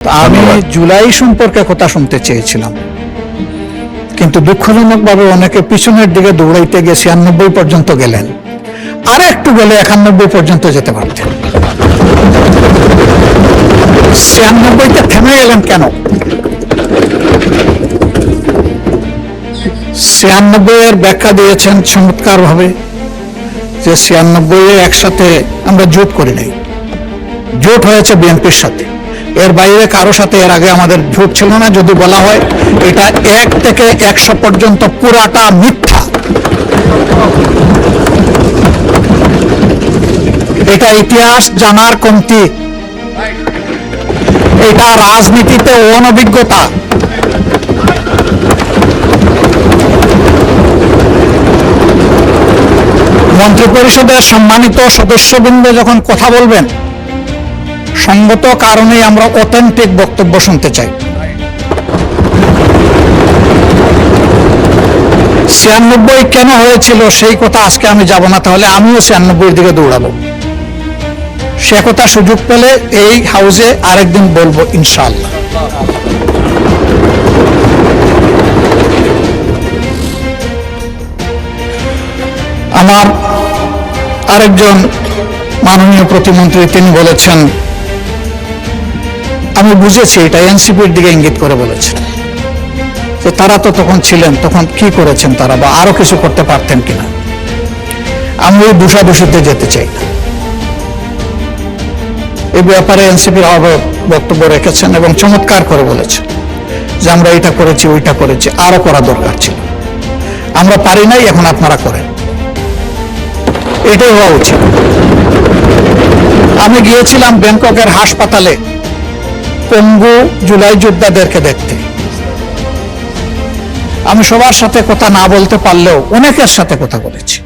আমি জুলাই সম্পর্কে কথা শুনতে চেয়েছিলাম, কিন্তু দুঃখজনকভাবে অনেকে পিছনের দিকে দৌড়াইতে গিয়ে 96 পর্যন্ত গেলেন, আর একটু গেলে 91 পর্যন্ত যেতে পারতেন। 96তে থেমে গেলেন কেন? 96 এর ব্যাখ্যা দিয়েছেন চমৎকার ভাবে যে 96 একসাথে আমরা জোট করি নাই, জোট হয়েছে বিএনপির সাথে, এর বাইরে কারো সাথে এর আগে আমাদের জোট ছিল না। যদি বলা হয় এটা 1 থেকে 100 পর্যন্ত পুরাটা মিথ্যা। এটা ইতিহাস জানার কমতি, এটা রাজনীতিতে অনভিজ্ঞতা। মন্ত্রিপরিষদের সম্মানিত সদস্যবৃন্দ যখন কথা বলবেন, সঙ্গত কারণে আমরা অথেন্টিক বক্তব্য শুনতে চাই। 96 কেন হয়েছিল সেই কথা আজকে আমি যাব না, তাহলে আমিও 96 দিকে দৌড়াবো। সে কথা সুযোগ পেলে এই হাউসে আরেকদিন বলবো ইনশাআল্লাহ। আমার আরেকজন মাননীয় প্রতিমন্ত্রী তিনি বলেছেন, আমি বুঝেছি এটা এনসিপির দিকে ইঙ্গিত করে বলেছেন যে তারা তো তখন ছিলেন, তখন কি করেছেন তারা, বা আরো কিছু করতে পারতেন কিনা। আমি ওই দোষাদোষিতে যেতে চাই না। এই ব্যাপারে এনসিপির বক্তব্য রেখেছেন এবং চমৎকার করে বলেছেন যে আমরা এটা করেছি ওইটা করেছি, আরো করা দরকার ছিল, আমরা পারি নাই, এখন আপনারা করেন। এটাই হওয়া উচিত। আমি গিয়েছিলাম ব্যাংককের হাসপাতালে পঙ্গু জুলাই যোদ্ধাদেরকে দেখতে। আমি সবার সাথে কথা না বলতে পারলেও অনেকের সাথে কথা বলেছি।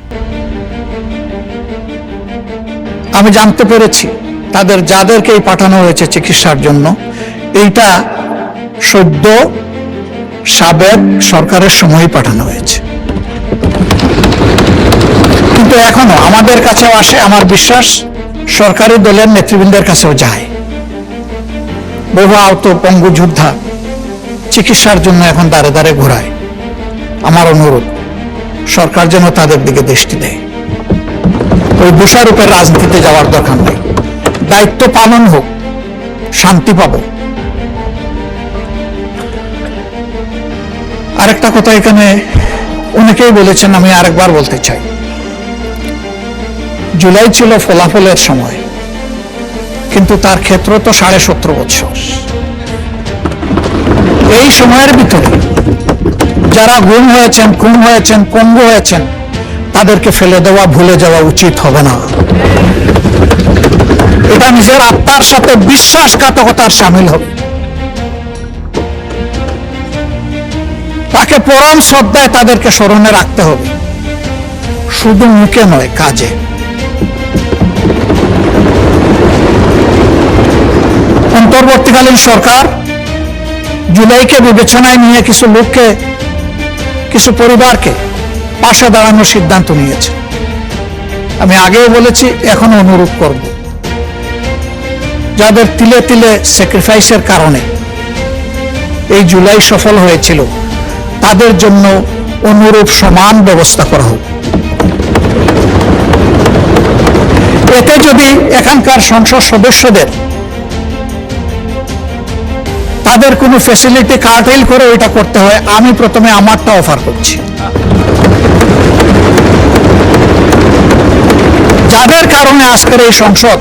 আমি জানতে পেরেছি তাদের যাদেরকেই পাঠানো হয়েছে চিকিৎসার জন্য, এইটা সদ্য সাবেক সরকারের সময়ই পাঠানো হয়েছে, কিন্তু এখনো আমাদের কাছেও আসে। আমার বিশ্বাস সরকারি দলের নেতৃবৃন্দের কাছেও যায়। বহু আহত পঙ্গু যোদ্ধা চিকিৎসার জন্য এখন দাঁড়ে দাঁড়ে ঘোরায়। আমার অনুরোধ সরকার যেন তাদের দিকে দৃষ্টি দেয়। ওই দোষারোপের রাজনীতিতে যাওয়ার দরকার নেই, দায়িত্ব পালন হোক, শান্তি পাব। আরেকটা কথা এখানে অনেকেই বলেছেন, আমি আরেকবার বলতে চাই। জুলাই ছিল ফলাফলের সময়, কিন্তু তার ক্ষেত্র তো 17.5 বছর। এই সময়ের ভিতরে যারা গুম হয়েছেন, খুন হয়েছেন, পঙ্গু হয়েছেন, তাদেরকে ফেলে দেওয়া, ভুলে যাওয়া উচিত হবে না। এটা নিজের আত্মার সাথে বিশ্বাসঘাতকতার সামিল হবে। তাকে পরম শ্রদ্ধায় তাদেরকে স্মরণে রাখতে হবে, শুধু মুখে নয়, কাজে। অন্তর্বর্তীকালীন সরকার জুলাইকে বিবেচনায় নিয়ে কিছু লোককে, কিছু পরিবারকে পাশে দাঁড়ানোর সিদ্ধান্ত নিয়েছে। আমি আগেও বলেছি, এখন অনুরোধ করব, যাদের তিলে তিলে স্যাক্রিফাইসের কারণে এই জুলাই সফল হয়েছিল, তাদের জন্য অনুরূপ সমান ব্যবস্থা করা হোক। এতে যদি এখানকার সংসদ সদস্যদের তাদের কোনো ফ্যাসিলিটি কার্টেল করে ওইটা করতে হয়, আমি প্রথমে আমারটা অফার করছি। যাদের কারণে আজকের এই সংসদ,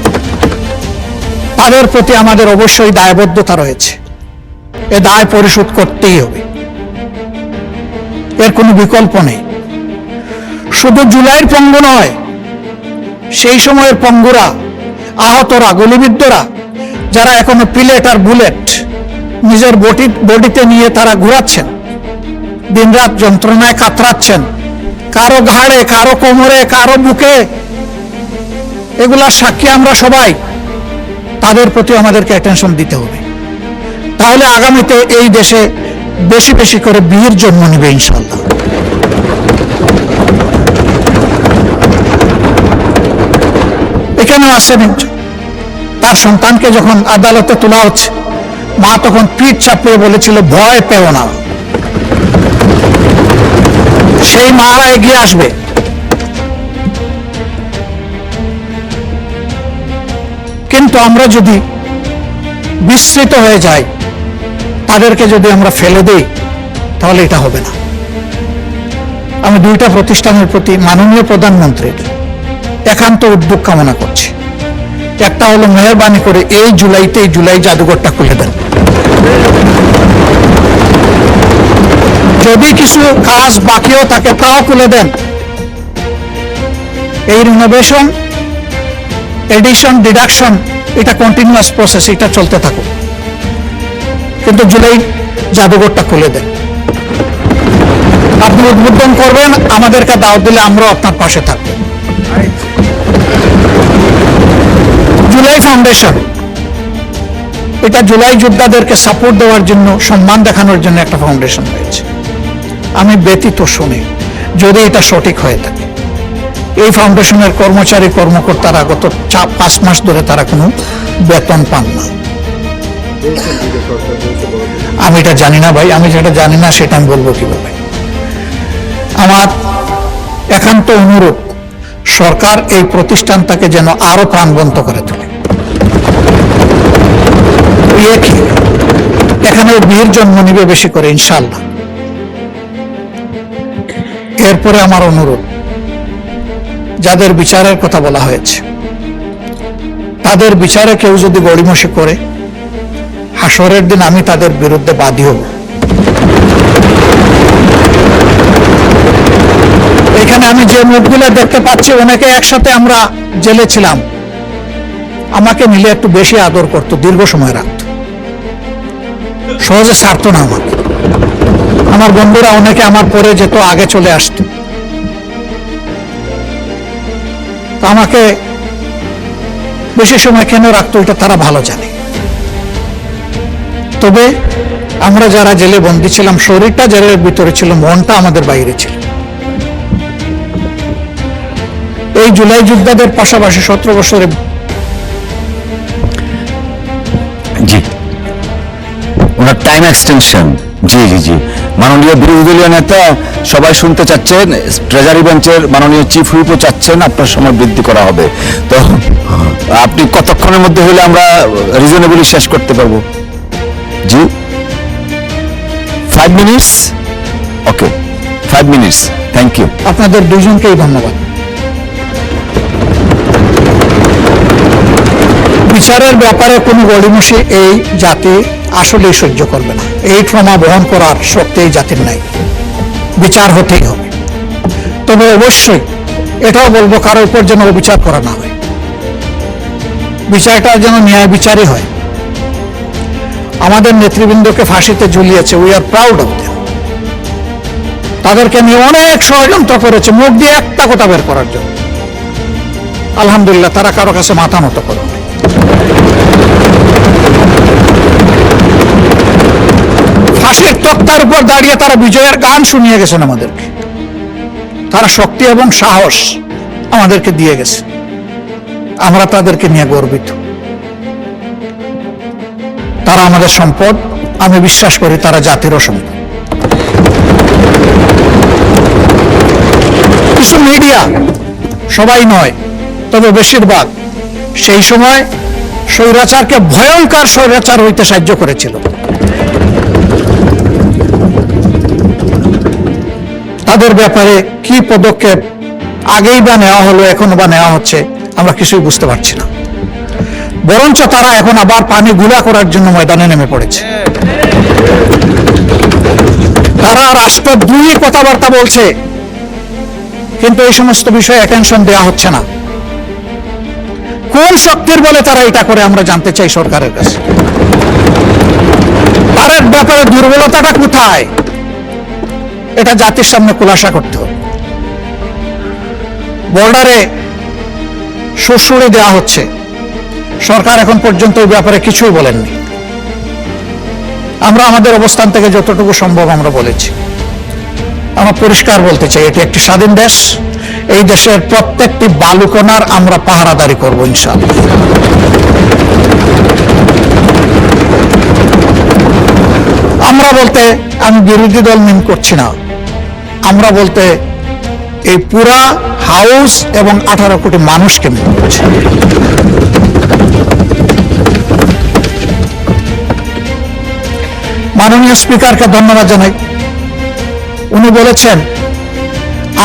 তাদের প্রতি আমাদের অবশ্যই দায়বদ্ধতা রয়েছে। এ দায় পরিশোধ করতেই হবে, এর কোনো বিকল্প নেই। শুধু জুলাইয়ের পঙ্গু নয়, সেই সময়ের পঙ্গুরা, আহতরা, গুলিবিদ্ধরা, যারা এখনো পিলেট আর বুলেট নিজের বডিতে নিয়ে তারা ঘুরাচ্ছেন, দিনরাত যন্ত্রণায় কাতরাচ্ছেন, কারো ঘাড়ে, কারো কোমরে, কারো বুকে, এগুলা সাক্ষী আমরা সবাই। তাদের প্রতি আমাদেরকে অ্যাটেনশন দিতে হবে। তাহলে আগামীতে এই দেশে বেশি বেশি করে বীর জন্ম নেবে ইনশাআল্লাহ। এখানে আসেন, তার সন্তানকে যখন আদালতে তোলা হচ্ছে, মা তখন পিঠ চাপিয়ে বলেছিল, ভয় পেও না। সেই মারা এগিয়ে আসবে। কিন্তু আমরা যদি বিস্মৃত হয়ে যাই, তাদেরকে যদি আমরা ফেলে দেই, তাহলে এটা হবে না। আমি দুইটা প্রতিষ্ঠানের প্রতি মাননীয় প্রধানমন্ত্রীর একান্ত উদ্যোগ কামনা করছি। একটা হলো, মেহরবানি করে এই জুলাই জাদুঘরটা খুলে দেন। যদি কিছু কাজ বাকিও থাকে তাও খুলে দেন। এই রিনোভেশন, এডিশন, ডিডাকশন, এটা কন্টিনিউয়াস প্রসেস, এটা চলতে থাকুক, কিন্তু জুলাই জাদুঘরটা খুলে দেন। আপনি উদ্বোধন করবেন, আমাদেরকে দাওয়াত দিলে আমরাও আপনার পাশে থাকব। জুলাই ফাউন্ডেশন, এটা জুলাই যোদ্ধাদেরকে সাপোর্ট দেওয়ার জন্য, সম্মান দেখানোর জন্য একটা ফাউন্ডেশন হয়েছে। আমি ব্যতীত শুনি, যদি এটা সঠিক হয়ে থাকে, এই ফাউন্ডেশনের কর্মচারী কর্মকর্তারা গত 5 মাস ধরে তারা কোনো বেতন পান না। আমি এটা জানি না ভাই, আমি যেটা জানি না সেটা আমি বলবো কিভাবে। আমার একান্ত অনুরোধ, সরকার এই প্রতিষ্ঠানটাকে যেন আরো প্রাণবন্ত করে তোলে। এখানে বীর জন্ম নিবে বেশি করে ইনশাআল্লাহ। এরপরে আমার অনুরোধ, যাদের বিচারের কথা বলা হয়েছে, তাদের বিচারে কেউ যদি গড়িমসি করে, হাসরের দিন আমি তাদের বিরুদ্ধে বাদী হব। এখানে আমি যে মুখগুলো দেখতে পাচ্ছি, অনেকে একসাথে আমরা জেলে ছিলাম, আমাকে মিলে একটু বেশি আদর করত, দীর্ঘ সময় রাখত, সহজে ছাড়তো না আমাকে। আমার বন্ধুরা অনেকে আমার পরে যেত, আগে চলে আসতো, আমাকে বেশি সময় কেন রাখতো এটা তারা ভালো জানে। তবে আমরা যারা জেলে বন্দী ছিলাম, শরীরটা জেলের ভিতরে ছিল, মনটা আমাদের বাইরে ছিল। এই জুলাই যোদ্ধাদের পাশাপাশি 17 বছরে জি ওনার টাইম এক্সটেনশন, জি জি জি মাননীয় বিরোধী দলীয় নেতা সবাই শুনতে চাচ্ছেন, ট্রেজারি বেঞ্চের মাননীয় চিফ হুইপও চাচ্ছেন আপনার সময় বৃদ্ধি করা হবে। তো আপনি কতক্ষণের মধ্যে হলে আমরা রিজনেবলি শেষ করতে পারবো? জি 5 minutes, okay 5 minutes, thank you. আপনাদের দুইজনকেই ধন্যবাদ। বিচারের ব্যাপারে কোনো গড়িমসি এই জাতি আসলেই সহ্য করবে না। এই ট্রমা বহন করার শক্তি এই জাতির নাই। বিচার হতেই হবে। তবে অবশ্যই এটাও বলবো, কারো উপর যেন অবিচার করা না হয়, বিচারটা যেন ন্যায় বিচারই হয়। আমাদের নেতৃবৃন্দকে ফাঁসিতে ঝুলিয়েছে, we are proud of them. তাদেরকে নিয়ে অনেক ষড়যন্ত্র করেছে মুখ দিয়ে একটা কথা বের করার জন্য। আলহামদুলিল্লাহ, তারা কারো কাছে মাথা নত করে। ফাঁসির তক্তার উপর দাঁড়িয়ে তারা বিজয়ের গান শুনিয়ে গেছেন আমাদেরকে। তারা শক্তি এবং সাহস আমাদেরকে দিয়ে গেছে, আমরা তাদেরকে নিয়ে গর্বিত। তারা আমাদের সম্পদ, আমি বিশ্বাস করি তারা জাতিরও সম্পদ। কিছু মিডিয়া, সবাই নয় তবে বেশিরভাগ, সেই সময় স্বৈরাচারকে ভয়ঙ্কর স্বৈরাচার হইতে সাহায্য করেছিল। তাদের ব্যাপারে কি পদক্ষেপ আগেই বা নেওয়া হলো, এখনো বা নেওয়া হচ্ছে, আমরা কিছুই বুঝতে পারছি না। বরঞ্চ তারা এখন আবার পানি গুলা করার জন্য ময়দানে নেমে পড়েছে। তারা রাষ্ট্রদ্রোহী কথাবার্তা বলছে, কিন্তু এই সমস্ত বিষয়ে অ্যাটেনশন দেওয়া হচ্ছে না। কোন শক্তির বলে তারা এটা করে আমরা জানতে চাই সরকারের কাছে। তার ব্যাপারে দুর্বলতাটা কোথায়, এটা জাতির সামনে খুলাসা করতে হবে। বর্ডারে সুড়সুড়ি দেওয়া হচ্ছে, সরকার এখন পর্যন্ত ওই ব্যাপারে কিছুই বলেননি। আমরা আমাদের অবস্থান থেকে যতটুকু সম্ভব আমরা বলেছি। আমরা পরিষ্কার বলতে চাই, এটি একটি স্বাধীন দেশ, এই দেশের প্রত্যেকটি বালুকণার আমরা পাহারাদারি করব ইনশাআল্লাহ। আমরা বলতে আমি বিরোধী দল মিন করছি না, আমরা বলতে এই পুরা হাউস এবং 18 কোটি মানুষকে মিন করছি। মাননীয় স্পিকারকে ধন্যবাদ জানাই। উনি বলেছেন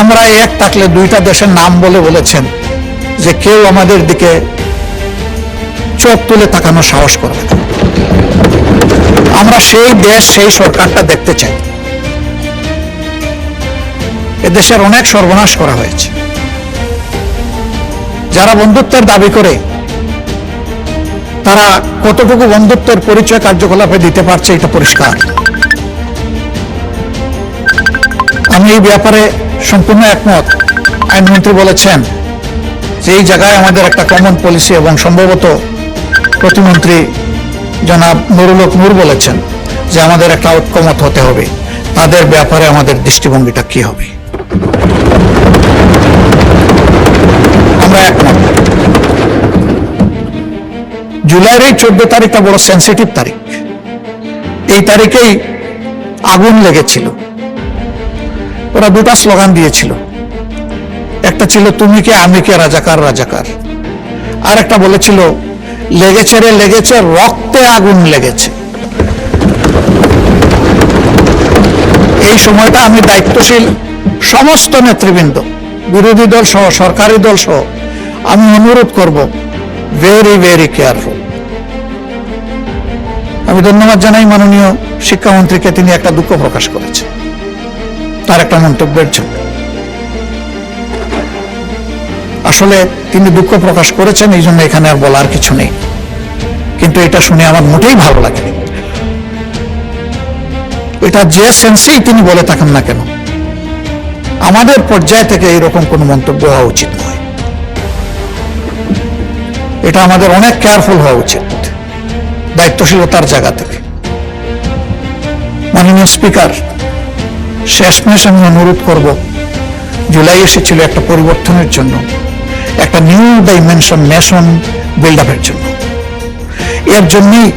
আমরা এক থাকলে দুইটা দেশের নাম বলেছেন যে কেউ আমাদের দিকে চোখ তুলে তাকানোর সাহস করবে না। আমরা সেই দেশ সেই সরকারটা দেখতে চাই। এদেশের অনেক সর্বনাশ করা হয়েছে। যারা বন্ধুত্বের দাবি করে তারা কতটুকু বন্ধুত্বের পরিচয় কার্যকলাপে দিতে পারছে এটা পরিষ্কার। আমি এই ব্যাপারে সম্পূর্ণ একমত। আইনমন্ত্রী বলেছেন যে এই জায়গায় আমাদের একটা কমন পলিসি, এবং সম্ভবত প্রতিমন্ত্রী জনাব নুরুল হক নূর বলেছেন যে আমাদের একটা ঐক্যমত হতে হবে, তাদের ব্যাপারে আমাদের দৃষ্টিভঙ্গিটা কি হবে। আমরা একমত। জুলাইয়ের এই 14 তারিখটা বড় সেন্সিটিভ তারিখ। এই তারিখেই আগুন লেগেছিল। ওরা দুটা স্লোগান দিয়েছিল, একটা ছিল তুমি কে আমি কে রাজাকার রাজাকার, আর একটা বলেছিল লেগেছে রে লেগেছে রক্তে আগুন লেগেছে। এই সময়টা আমি দায়িত্বশীল সমস্ত নেতৃবৃন্দ, বিরোধী দল সহ সরকারি দল সহ আমি অনুরোধ করব ভেরি ভেরি কেয়ারফুল। আমি ধন্যবাদ জানাই মাননীয় শিক্ষামন্ত্রীকে, তিনি একটা দুঃখ প্রকাশ করেছেন তার একটা মন্তব্যের জন্য। আসলে তিনি দুঃখ প্রকাশ করেছেন, এই জন্য এখানে আর বলার কিছু নেই, কিন্তু এটা শুনে আমার মোটেই ভালো লাগেনি। এটা যে সেন্সেই তিনি বলে থাকেন না কেন, আমাদের পর্যায় থেকে এইরকম কোনো মন্তব্য হওয়া উচিত নয়। এটা আমাদের অনেক কেয়ারফুল হওয়া উচিত দায়িত্বশীলতার জায়গা থেকে। মাননীয় স্পিকার, শেষমেশ আমি অনুরোধ করব, জুলাই এসেছিল একটা পরিবর্তনের জন্য, একটা নিউ ডাইমেনশন নেশন বিল্ড আপের জন্য। এর জন্যই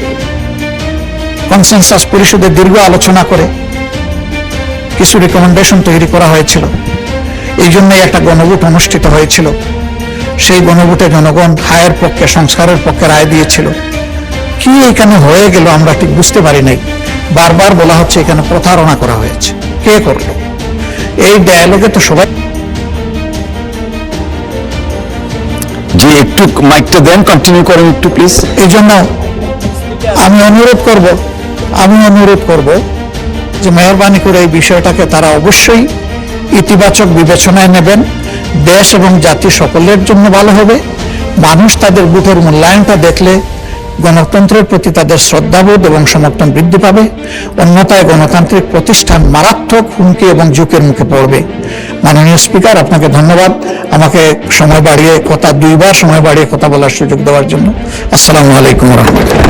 কনসেনসাস পরিষদে দীর্ঘ আলোচনা করে কিছু রিকমেন্ডেশন তৈরি করা হয়েছিল। এই জন্যই একটা গণভোট অনুষ্ঠিত হয়েছিল। সেই গণভোটে জনগণ হায়ের পক্ষে, সংস্কারের পক্ষে রায় দিয়েছিল। কি এখানে হয়ে গেল আমরা ঠিক বুঝতে পারি নাই। বারবার বলা হচ্ছে এখানে প্রতারণা করা হয়েছে। কে করলো? এই ডায়ালগে তো সবাই। জি, একটু মাইকটা দেন, কন্টিনিউ করেন একটু প্লিজ। এই জন্য আমি অনুরোধ করব যে মেহরবানি করে এই বিষয়টাকে তারা অবশ্যই ইতিবাচক বিবেচনায় নেবেন। দেশ এবং জাতি সকলের জন্য ভালো হবে। মানুষ তাদের বুথের মূল্যায়নটা দেখলে গণতন্ত্রের প্রতি তাদের শ্রদ্ধাবোধ এবং সমর্থন বৃদ্ধি পাবে। অন্যথায় গণতান্ত্রিক প্রতিষ্ঠান মারাত্মক হুমকি এবং ঝুঁকির মুখে পড়বে। মাননীয় স্পিকার, আপনাকে ধন্যবাদ আমাকে দুইবার সময় বাড়িয়ে কথা বলার সুযোগ দেওয়ার জন্য। আসসালামু আলাইকুম ওয়া রাহমাতুল্লাহ।